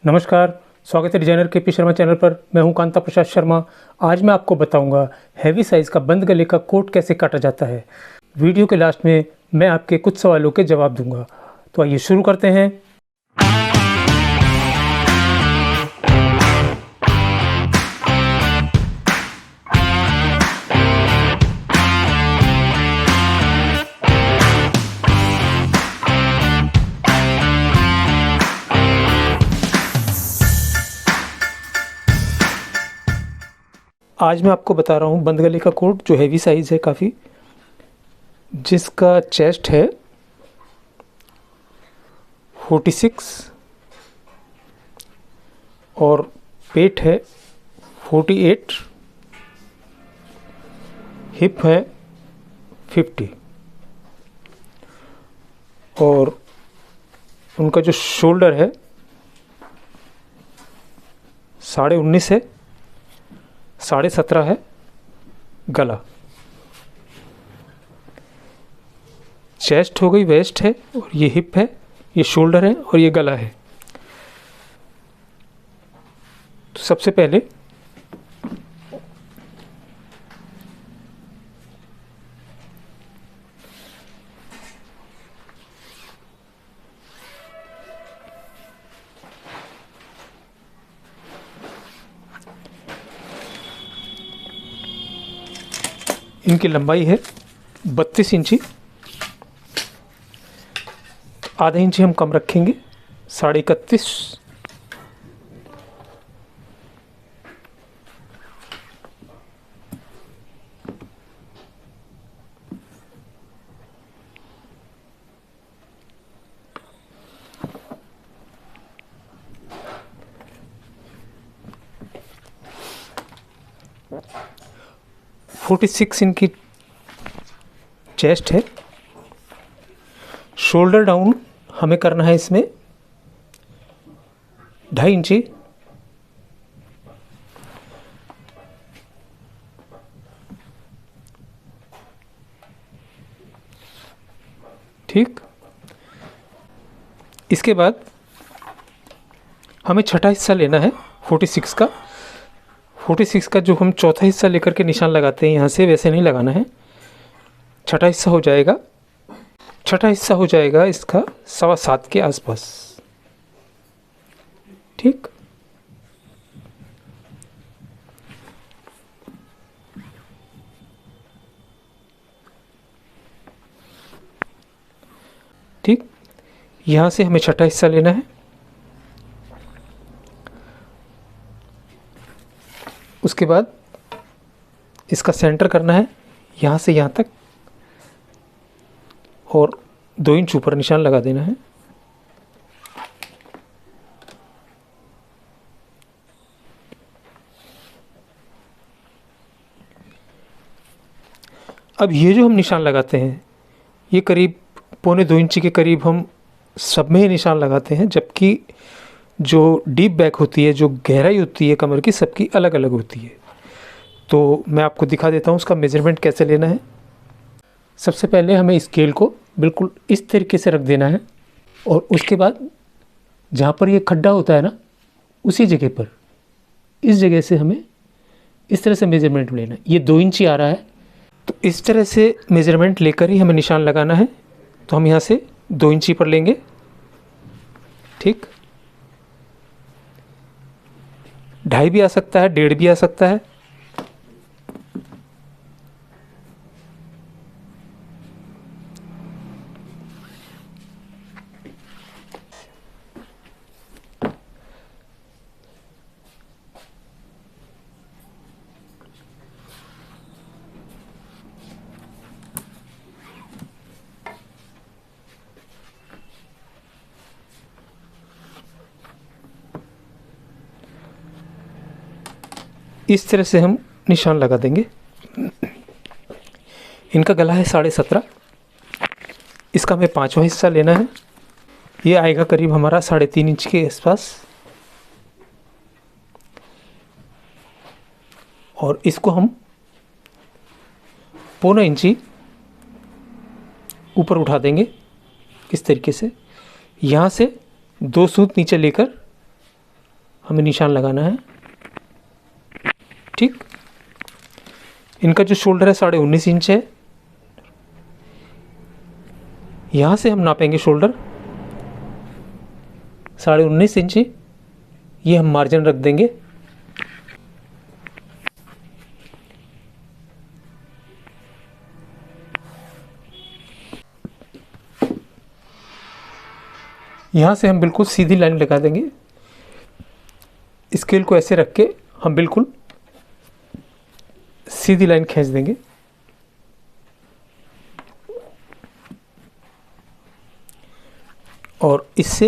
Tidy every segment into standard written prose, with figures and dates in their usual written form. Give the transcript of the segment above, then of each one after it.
नमस्कार, स्वागत है डिजाइनर के पी शर्मा चैनल पर। मैं हूं कांता प्रसाद शर्मा। आज मैं आपको बताऊंगा हैवी साइज़ का बंद गले का कोट कैसे काटा जाता है। वीडियो के लास्ट में मैं आपके कुछ सवालों के जवाब दूंगा। तो आइए शुरू करते हैं। आज मैं आपको बता रहा हूँ बंद गले का कोट जो हैवी साइज़ है काफ़ी, जिसका चेस्ट है 46 और पेट है 48, हिप है 50 और उनका जो शोल्डर है 19.5 है, 17.5 है गला। चेस्ट हो गई, वेस्ट है और ये हिप है, ये शोल्डर है और ये गला है। तो सबसे पहले इनकी लंबाई है 32 इंची, आधा इंची हम कम रखेंगे, 31.5। फोर्टी 46 इनकी चेस्ट है। शोल्डर डाउन हमें करना है इसमें 2.5 इंची। ठीक, इसके बाद हमें छठा हिस्सा लेना है 46 का। 46 का जो हम चौथा हिस्सा लेकर के निशान लगाते हैं यहाँ से, वैसे नहीं लगाना है। छठा हिस्सा हो जाएगा, छठा हिस्सा हो जाएगा इसका 7.25 के आसपास। ठीक, ठीक, यहाँ से हमें छठा हिस्सा लेना है। उसके बाद इसका सेंटर करना है यहाँ से यहाँ तक और 2 इंच ऊपर निशान लगा देना है। अब ये जो हम निशान लगाते हैं ये करीब 1.25 इंची के करीब हम सब में ही निशान लगाते हैं, जबकि जो डीप बैक होती है, जो गहराई होती है कमर की, सबकी अलग अलग होती है। तो मैं आपको दिखा देता हूँ उसका मेज़रमेंट कैसे लेना है। सबसे पहले हमें स्केल को बिल्कुल इस तरीके से रख देना है और उसके बाद जहाँ पर ये खड्डा होता है ना, उसी जगह पर, इस जगह से हमें इस तरह से मेज़रमेंट लेना है। ये 2 इंची आ रहा है, तो इस तरह से मेज़रमेंट लेकर ही हमें निशान लगाना है। तो हम यहाँ से 2 इंची पर लेंगे। ठीक, 2.5 भी आ सकता है, 1.5 भी आ सकता है। इस तरह से हम निशान लगा देंगे। इनका गला है 17.5, इसका हमें 5वां हिस्सा लेना है। ये आएगा करीब हमारा 3.5 इंच के आसपास और इसको हम 1.25 इंची ऊपर उठा देंगे इस तरीके से। यहाँ से 2 सूत नीचे लेकर हमें निशान लगाना है। ठीक, इनका जो शोल्डर है 19.5 इंच है। यहाँ से हम नापेंगे शोल्डर 19.5 इंच, ये हम मार्जिन रख देंगे। यहाँ से हम बिल्कुल सीधी लाइन लगा देंगे। स्केल को ऐसे रख के हम बिल्कुल सीधी लाइन खींच देंगे। और इससे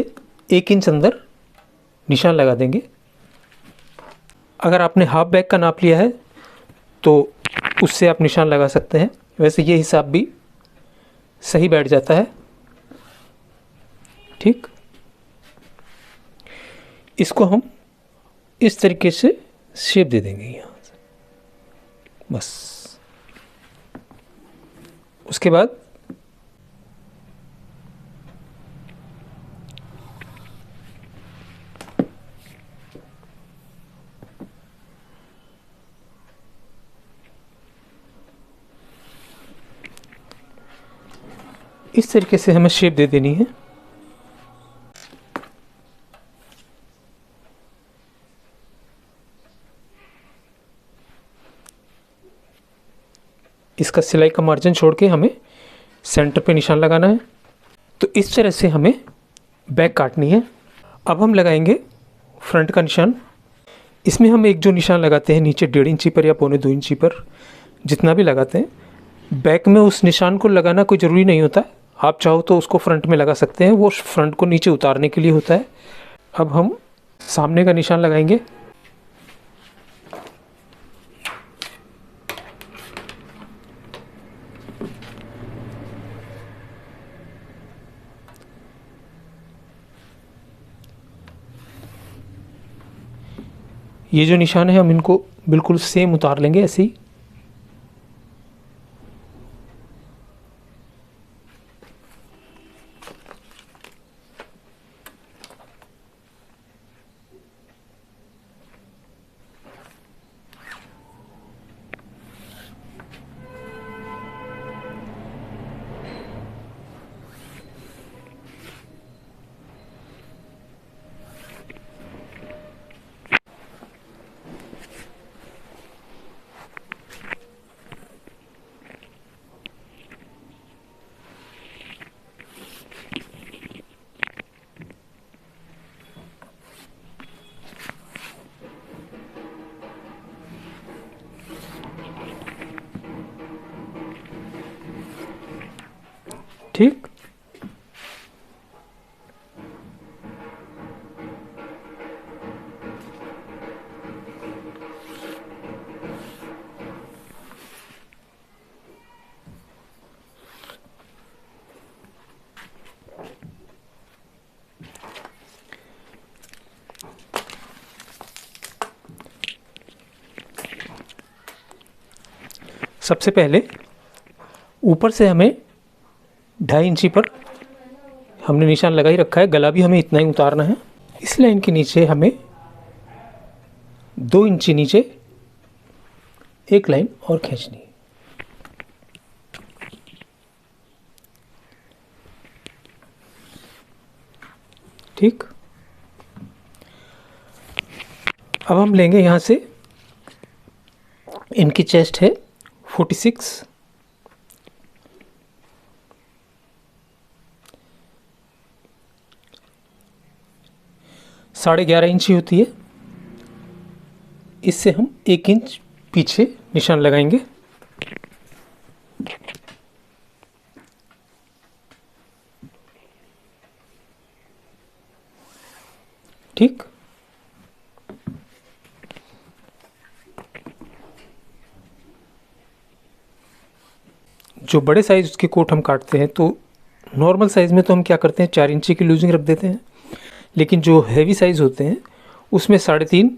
1 इंच अंदर निशान लगा देंगे। अगर आपने हाफ बैग का नाप लिया है तो उससे आप निशान लगा सकते हैं, वैसे ये हिसाब भी सही बैठ जाता है। ठीक, इसको हम इस तरीके से शेप दे देंगे यहाँ से, बस। उसके बाद इस तरीके से हमें शेप दे देनी है। इसका सिलाई का मार्जिन छोड़ के हमें सेंटर पे निशान लगाना है। तो इस तरह से हमें बैक काटनी है। अब हम लगाएंगे फ्रंट का निशान। इसमें हम एक जो निशान लगाते हैं नीचे 1.5 इंची पर या 1.25 इंची पर, जितना भी लगाते हैं, बैक में उस निशान को लगाना कोई ज़रूरी नहीं होता। आप चाहो तो उसको फ्रंट में लगा सकते हैं, वो फ्रंट को नीचे उतारने के लिए होता है। अब हम सामने का निशान लगाएंगे। ये जो निशान है हम इनको बिल्कुल सेम उतार लेंगे ऐसे ही। ठीक, सबसे पहले ऊपर से हमें 2.5 इंची पर हमने निशान लगा ही रखा है। गला भी हमें इतना ही उतारना है। इस लाइन के नीचे हमें 2 इंची नीचे एक लाइन और खींचनी है। ठीक, अब हम लेंगे यहाँ से, इनकी चेस्ट है 46, साढ़े 11 इंची होती है। इससे हम 1 इंच पीछे निशान लगाएंगे। ठीक, जो बड़े साइज़ के कोट हम काटते हैं तो नॉर्मल साइज़ में तो हम क्या करते हैं 4 इंची की लूजिंग रख देते हैं, लेकिन जो हैवी साइज़ होते हैं उसमें 3.5,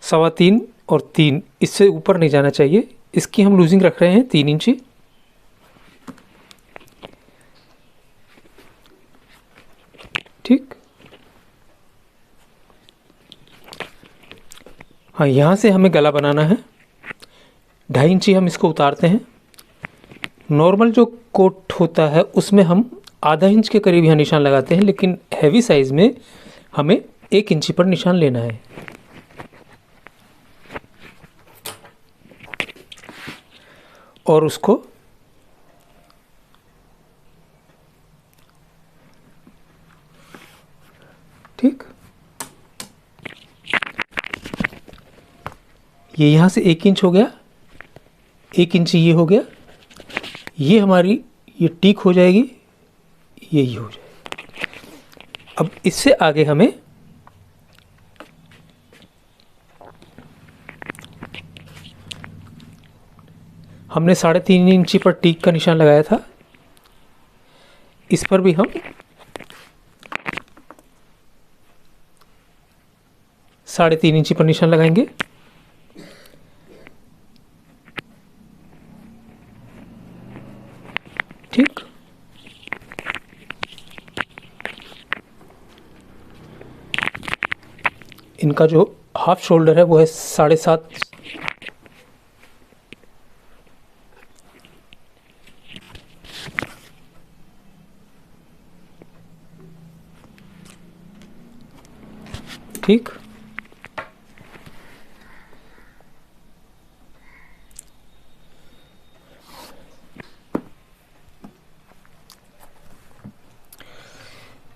3.25 और 3, इससे ऊपर नहीं जाना चाहिए। इसकी हम लूजिंग रख रहे हैं 3 इंची। ठीक, हाँ, यहाँ से हमें गला बनाना है। 2.5 इंची हम इसको उतारते हैं। नॉर्मल जो कोट होता है उसमें हम आधा इंच के करीब यहाँ निशान लगाते हैं, लेकिन हैवी साइज़ में हमें 1 इंची पर निशान लेना है। और उसको ठीक, ये यहाँ से 1 इंच हो गया, 1 इंच ये हो गया, ये हमारी ये टीक हो जाएगी, यही हो जाएगी। अब इससे आगे हमें हमने 3.5 इंची पर टीक का निशान लगाया था, इस पर भी हम 3.5 इंची पर निशान लगाएंगे। ठीक, इनका जो हाफ शोल्डर है वो है 7.5। ठीक,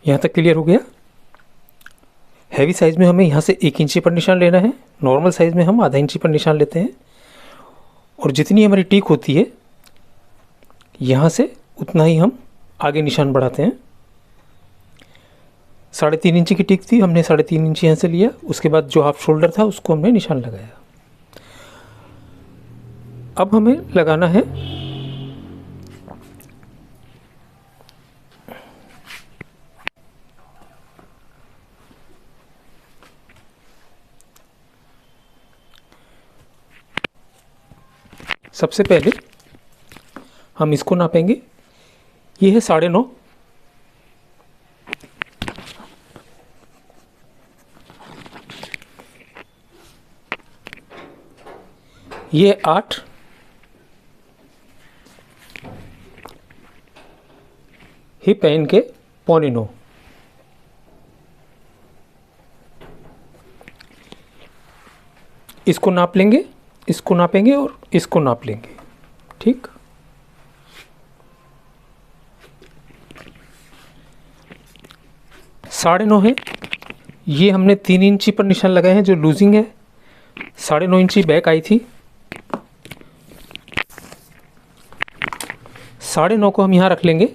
यहाँ तक क्लियर हो गया। हैवी साइज़ में हमें यहाँ से 1 इंची पर निशान लेना है, नॉर्मल साइज़ में हम आधा इंची पर निशान लेते हैं, और जितनी हमारी टीक होती है यहाँ से उतना ही हम आगे निशान बढ़ाते हैं। 3.5 इंची की टीक थी, हमने 3.5 इंची यहाँ से लिया, उसके बाद जो हाफ शोल्डर था उसको हमने निशान लगाया। अब हमें लगाना है सबसे पहले हम इसको नापेंगे, ये है 9.5, ये 8, हिप है इनके 8.25। इसको नाप लेंगे, इसको नापेंगे और इसको नाप लेंगे। ठीक, साढ़े 9 है, ये हमने 3 इंची पर निशान लगाए हैं जो लूजिंग है। 9.5 इंची बैक आई थी, 9.5 को हम यहाँ रख लेंगे,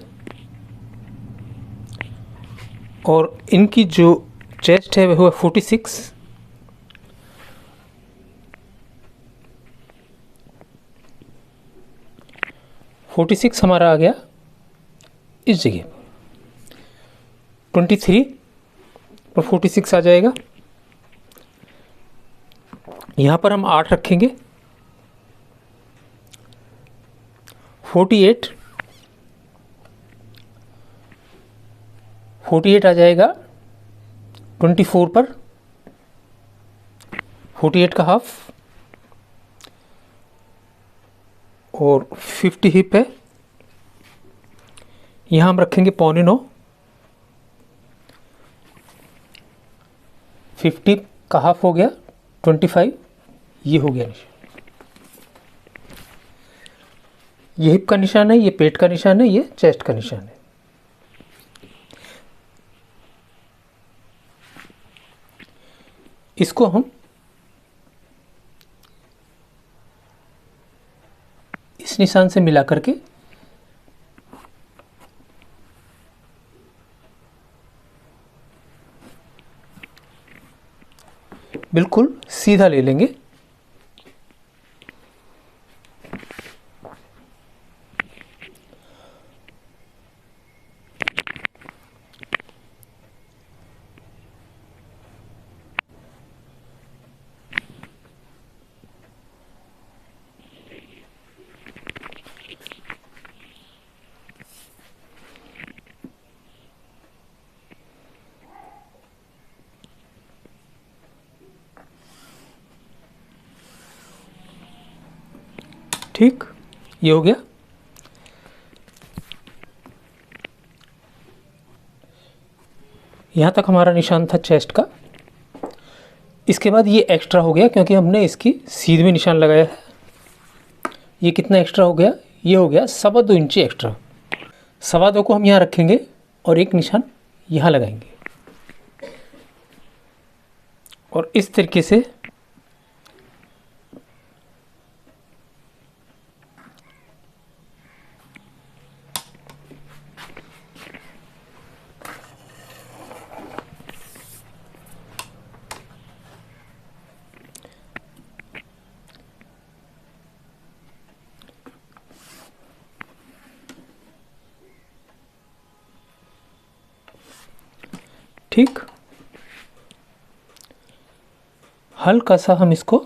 और इनकी जो चेस्ट है वह 46। हमारा आ गया इस जगह, 23 पर 46 आ जाएगा। यहाँ पर हम 8 रखेंगे, 48 आ जाएगा 24 पर, 48 का हाफ, और 50 हिप है, यहाँ हम रखेंगे 9.25। 50 का हाफ हो गया 25, ये हो गया निशान। ये हिप का निशान है, ये पेट का निशान है, ये चेस्ट का निशान है। इसको हम इस निशान से मिला करके बिल्कुल सीधा ले लेंगे। ठीक, ये हो गया। यहाँ तक हमारा निशान था चेस्ट का। इसके बाद ये एक्स्ट्रा हो गया क्योंकि हमने इसकी सीध में निशान लगाया है। ये कितना एक्स्ट्रा हो गया? ये हो गया 2.25 इंची एक्स्ट्रा। 2.25 को हम यहाँ रखेंगे और एक निशान यहाँ लगाएंगे और इस तरीके से ठीक, हल्का सा हम इसको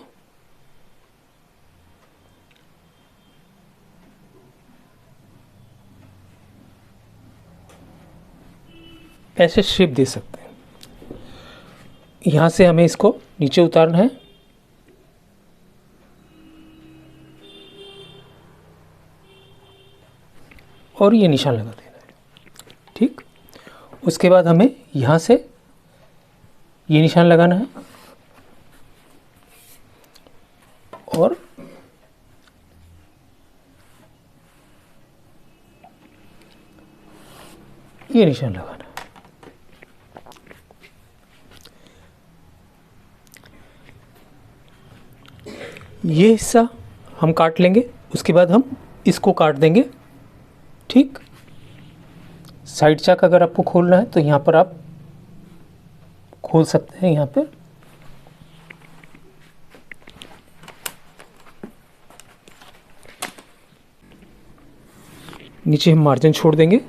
ऐसे शेप दे सकते हैं। यहाँ से हमें इसको नीचे उतारना है और ये निशान लगा देना है। ठीक, उसके बाद हमें यहाँ से ये निशान लगाना है और ये निशान लगाना है। ये हिस्सा हम काट लेंगे, उसके बाद हम इसको काट देंगे। ठीक, साइड चाक अगर आपको खोलना है तो यहाँ पर आप खोल सकते हैं। यहाँ पर नीचे हम मार्जिन छोड़ देंगे।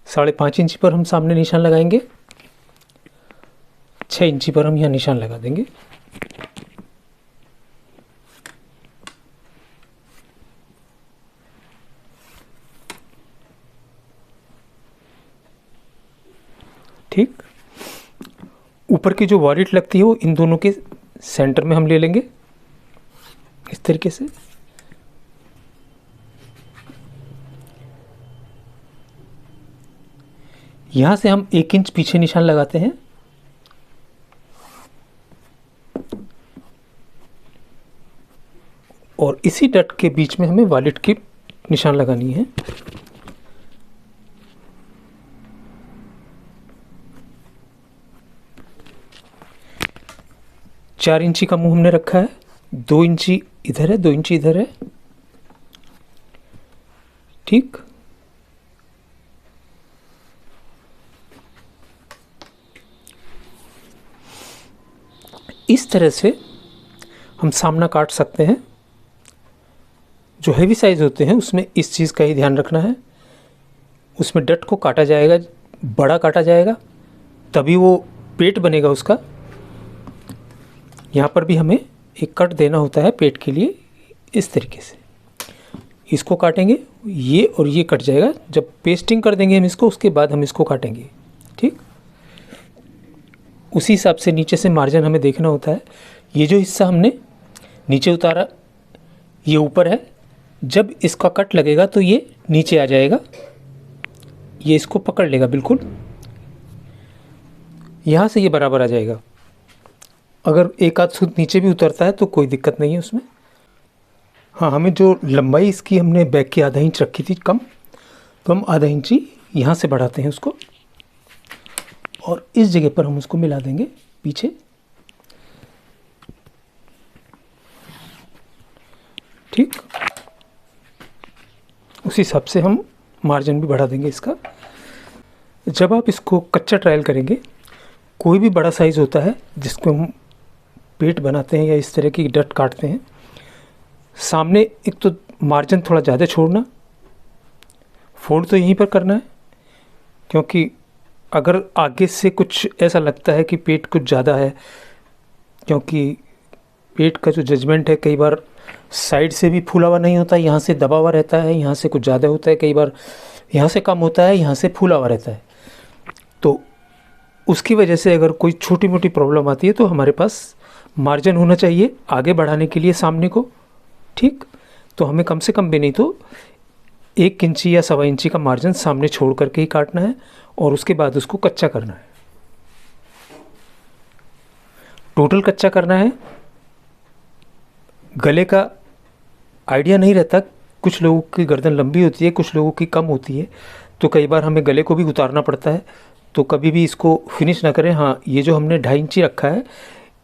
साढ़े 5 इंची पर हम सामने निशान लगाएंगे। 6 इंची पर हम यहाँ निशान लगा देंगे। ठीक, ऊपर की जो वॉलेट लगती है वो इन दोनों के सेंटर में हम ले लेंगे इस तरीके से। यहाँ से हम 1 इंच पीछे निशान लगाते हैं और इसी डट के बीच में हमें वॉलेट की निशान लगानी है। चार इंची का मुंह हमने रखा है, 2 इंची इधर है, 2 इंची इधर है। ठीक, इस तरह से हम सामना काट सकते हैं। जो हैवी साइज़ होते हैं उसमें इस चीज़ का ही ध्यान रखना है, उसमें डट को काटा जाएगा, बड़ा काटा जाएगा, तभी वो पेट बनेगा उसका। यहाँ पर भी हमें एक कट देना होता है पेट के लिए, इस तरीके से इसको काटेंगे, ये और ये कट जाएगा। जब पेस्टिंग कर देंगे हम इसको, उसके बाद हम इसको काटेंगे। ठीक, उसी हिसाब से नीचे से मार्जिन हमें देखना होता है। ये जो हिस्सा हमने नीचे उतारा ये ऊपर है, जब इसका कट लगेगा तो ये नीचे आ जाएगा, ये इसको पकड़ लेगा बिल्कुल, यहाँ से ये बराबर आ जाएगा। अगर एक आध सूत नीचे भी उतरता है तो कोई दिक्कत नहीं है उसमें। हाँ, हमें जो लंबाई इसकी हमने बैक की आधा इंच रखी थी कम, तो हम आधा इंची यहाँ से बढ़ाते हैं उसको और इस जगह पर हम उसको मिला देंगे पीछे। ठीक, उसी हिसाब से हम मार्जिन भी बढ़ा देंगे इसका। जब आप इसको कच्चा ट्रायल करेंगे, कोई भी बड़ा साइज़ होता है जिसको हम पेट बनाते हैं या इस तरह की डट काटते हैं, सामने एक तो मार्जिन थोड़ा ज़्यादा छोड़ना, फोल्ड तो यहीं पर करना है क्योंकि अगर आगे से कुछ ऐसा लगता है कि पेट कुछ ज़्यादा है, क्योंकि पेट का जो जजमेंट है कई बार साइड से भी फूला हुआ नहीं होता, यहाँ से दबा हुआ रहता है, यहाँ से कुछ ज़्यादा होता है, कई बार यहाँ से कम होता है, यहाँ से फूला हुआ रहता है। तो उसकी वजह से अगर कोई छोटी मोटी प्रॉब्लम आती है तो हमारे पास मार्जिन होना चाहिए आगे बढ़ाने के लिए सामने को। ठीक, तो हमें कम से कम भी नहीं तो 1 इंची या 1.25 इंची का मार्जिन सामने छोड़ करके ही काटना है, और उसके बाद उसको कच्चा करना है। टोटल कच्चा करना है। गले का आइडिया नहीं रहता, कुछ लोगों की गर्दन लंबी होती है, कुछ लोगों की कम होती है, तो कई बार हमें गले को भी उतारना पड़ता है। तो कभी भी इसको फिनिश ना करें। हाँ, ये जो हमने 2.5 इंची रखा है,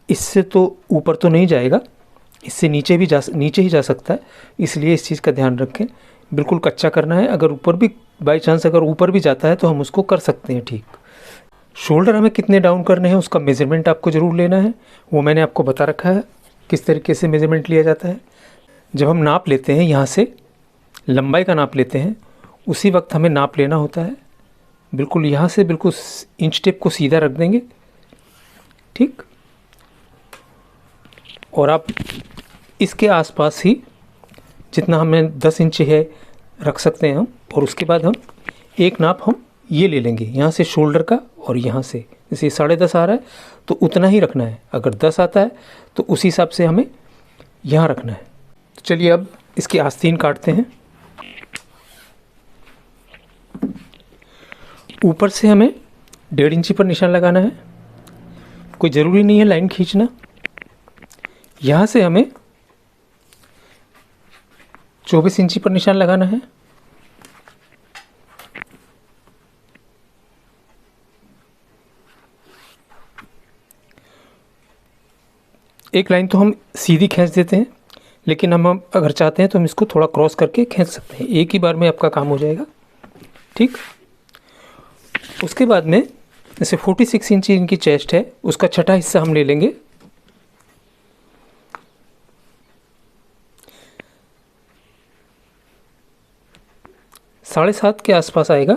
इससे तो ऊपर तो नहीं जाएगा, इससे नीचे ही जा सकता है, इसलिए इस चीज़ का ध्यान रखें। बिल्कुल कच्चा करना है। अगर ऊपर भी बाई चांस अगर ऊपर भी जाता है तो हम उसको कर सकते हैं ठीक। शोल्डर हमें कितने डाउन करने हैं उसका मेज़रमेंट आपको ज़रूर लेना है, वो मैंने आपको बता रखा है किस तरीके से मेज़रमेंट लिया जाता है। जब हम नाप लेते हैं, यहाँ से लंबाई का नाप लेते हैं, उसी वक्त हमें नाप लेना होता है। बिल्कुल यहाँ से बिल्कुल इंच टेप को सीधा रख देंगे, ठीक। और आप इसके आसपास ही जितना हमें 10 इंच है रख सकते हैं हम, और उसके बाद हम एक नाप हम ये ले लेंगे यहाँ से शोल्डर का, और यहाँ से जैसे 10.5 आ रहा है तो उतना ही रखना है। अगर 10 आता है तो उसी हिसाब से हमें यहाँ रखना है। तो चलिए अब इसकी आस्तीन काटते हैं। ऊपर से हमें 1.5 इंची पर निशान लगाना है, कोई ज़रूरी नहीं है लाइन खींचना। यहाँ से हमें 24 इंची पर निशान लगाना है। एक लाइन तो हम सीधी खींच देते हैं, लेकिन हम अगर चाहते हैं तो हम इसको थोड़ा क्रॉस करके खींच सकते हैं। एक ही बार में आपका काम हो जाएगा, ठीक। उसके बाद में जैसे 46 इंची इनकी चेस्ट है, उसका छठा हिस्सा हम ले लेंगे। साढ़े 7 के आसपास आएगा।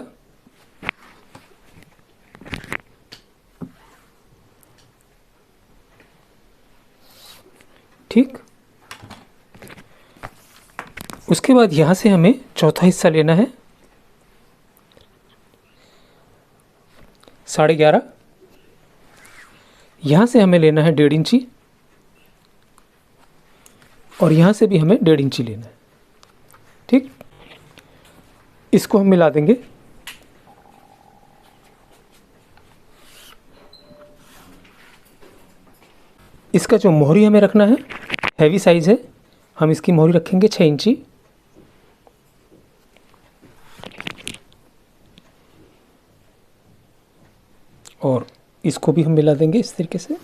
ठीक, उसके बाद यहाँ से हमें चौथा हिस्सा लेना है 11.5। यहाँ से हमें लेना है 1.5 इंची, और यहाँ से भी हमें 1.5 इंची लेना है, ठीक। इसको हम मिला देंगे। इसका जो मोहरी हमें रखना है, हैवी साइज़ है, हम इसकी मोहरी रखेंगे 6 इंची। और इसको भी हम मिला देंगे इस तरीके से।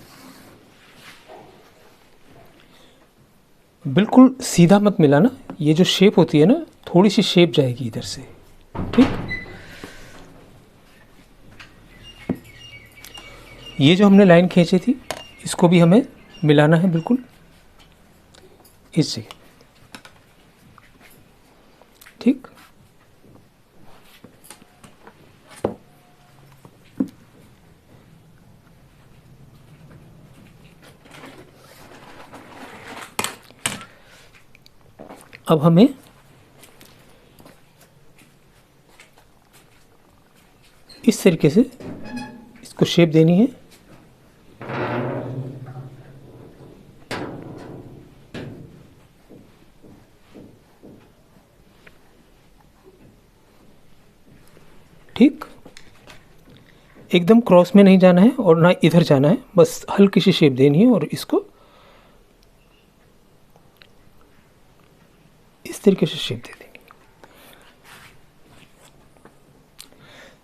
बिल्कुल सीधा मत मिलाना, ये जो शेप होती है ना, थोड़ी सी शेप जाएगी इधर से, ठीक। ये जो हमने लाइन खींची थी, इसको भी हमें मिलाना है बिल्कुल इस जगह, ठीक। अब हमें इस तरीके से इसको शेप देनी है। ठीक, एकदम क्रॉस में नहीं जाना है और ना इधर जाना है, बस हल्की सी शेप देनी है और इसको इस तरीके से शेप दे देंगे।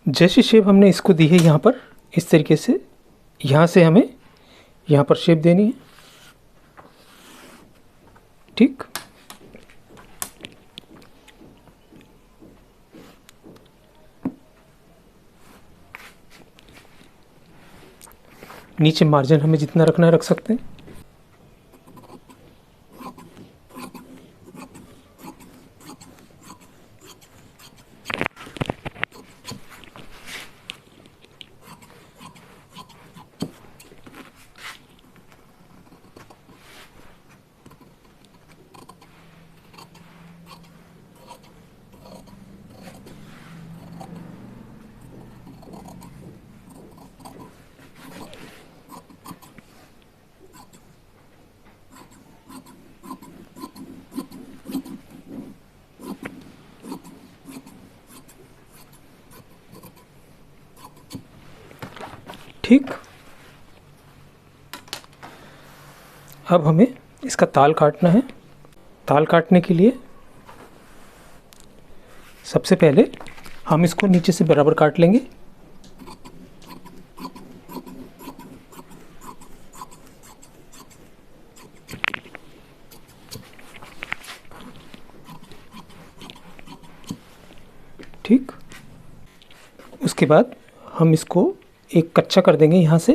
जैसी शेप हमने इसको दी है यहाँ पर, इस तरीके से यहाँ से हमें यहाँ पर शेप देनी है, ठीक। नीचे मार्जिन हमें जितना रखना है रख सकते हैं। ठीक। अब हमें इसका ताल काटना है। ताल काटने के लिए सबसे पहले हम इसको नीचे से बराबर काट लेंगे। ठीक। उसके बाद हम इसको एक कच्चा कर देंगे यहाँ से।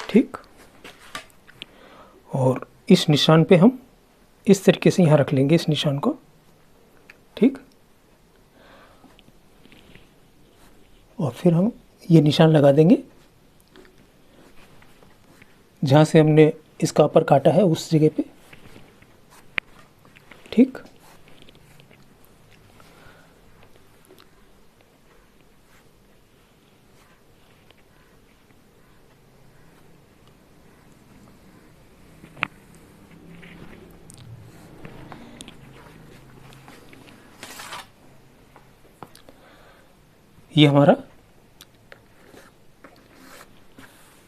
ठीक। और इस निशान पे हम इस तरीके से यहाँ रख लेंगे इस निशान को। ठीक। और फिर हम ये निशान लगा देंगे जहाँ से हमने इसका अपर काटा है उस जगह पे। ठीक। ये हमारा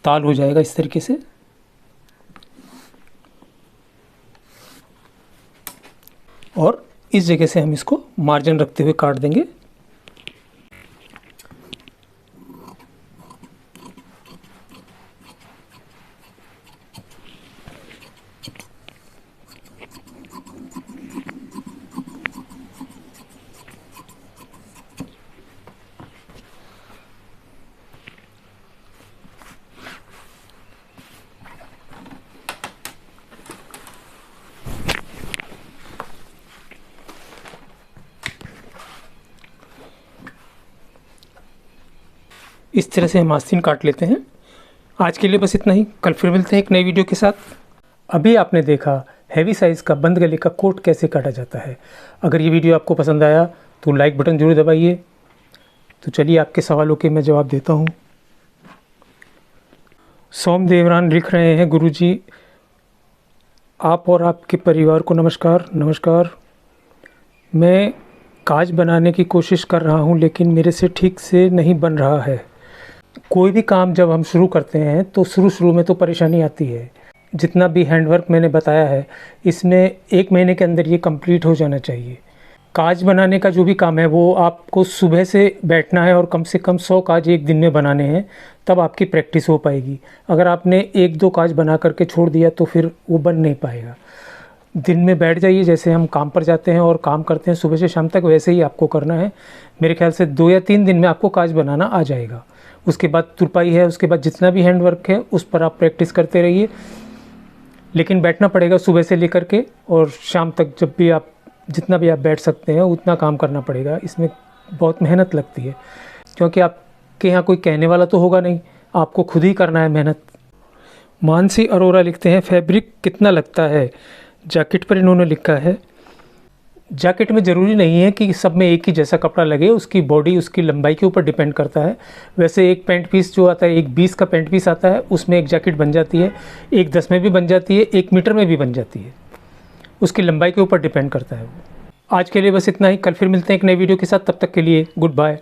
ताल हो जाएगा इस तरीके से। और इस जगह से हम इसको मार्जिन रखते हुए काट देंगे। इस तरह से हम आस्तीन काट लेते हैं। आज के लिए बस इतना ही। कल फिर मिलते हैं एक नई वीडियो के साथ। अभी आपने देखा हैवी साइज़ का बंद गले का कोट कैसे काटा जाता है। अगर ये वीडियो आपको पसंद आया तो लाइक बटन जरूर दबाइए। तो चलिए आपके सवालों के मैं जवाब देता हूँ। सोम देवरान लिख रहे हैं, गुरुजी आप और आपके परिवार को नमस्कार। नमस्कार। मैं काज बनाने की कोशिश कर रहा हूँ लेकिन मेरे से ठीक से नहीं बन रहा है। कोई भी काम जब हम शुरू करते हैं तो शुरू में तो परेशानी आती है। जितना भी हैंडवर्क मैंने बताया है इसमें 1 महीने के अंदर ये कंप्लीट हो जाना चाहिए। काज बनाने का जो भी काम है वो आपको सुबह से बैठना है और कम से कम 100 काज एक दिन में बनाने हैं, तब आपकी प्रैक्टिस हो पाएगी। अगर आपने 1-2 काज बना करके छोड़ दिया तो फिर वो बन नहीं पाएगा। दिन में बैठ जाइए, जैसे हम काम पर जाते हैं और काम करते हैं सुबह से शाम तक, वैसे ही आपको करना है। मेरे ख्याल से 2 या 3 दिन में आपको काज बनाना आ जाएगा। उसके बाद तुरपाई है, उसके बाद जितना भी हैंडवर्क है उस पर आप प्रैक्टिस करते रहिए। लेकिन बैठना पड़ेगा सुबह से लेकर के और शाम तक, जब भी आप जितना भी आप बैठ सकते हैं उतना काम करना पड़ेगा। इसमें बहुत मेहनत लगती है क्योंकि आपके यहाँ कोई कहने वाला तो होगा नहीं, आपको खुद ही करना है मेहनत। मानसी अरोरा लिखते हैं, फैब्रिक कितना लगता है? जैकेट पर इन्होंने लिखा है। जैकेट में ज़रूरी नहीं है कि सब में एक ही जैसा कपड़ा लगे, उसकी बॉडी उसकी लंबाई के ऊपर डिपेंड करता है। वैसे एक पैंट पीस जो आता है, एक 20 का पैंट पीस आता है, उसमें एक जैकेट बन जाती है। एक 10 में भी बन जाती है, 1 मीटर में भी बन जाती है। उसकी लंबाई के ऊपर डिपेंड करता है वो। आज के लिए बस इतना ही। कल फिर मिलते हैं एक नई वीडियो के साथ। तब तक के लिए गुड बाय।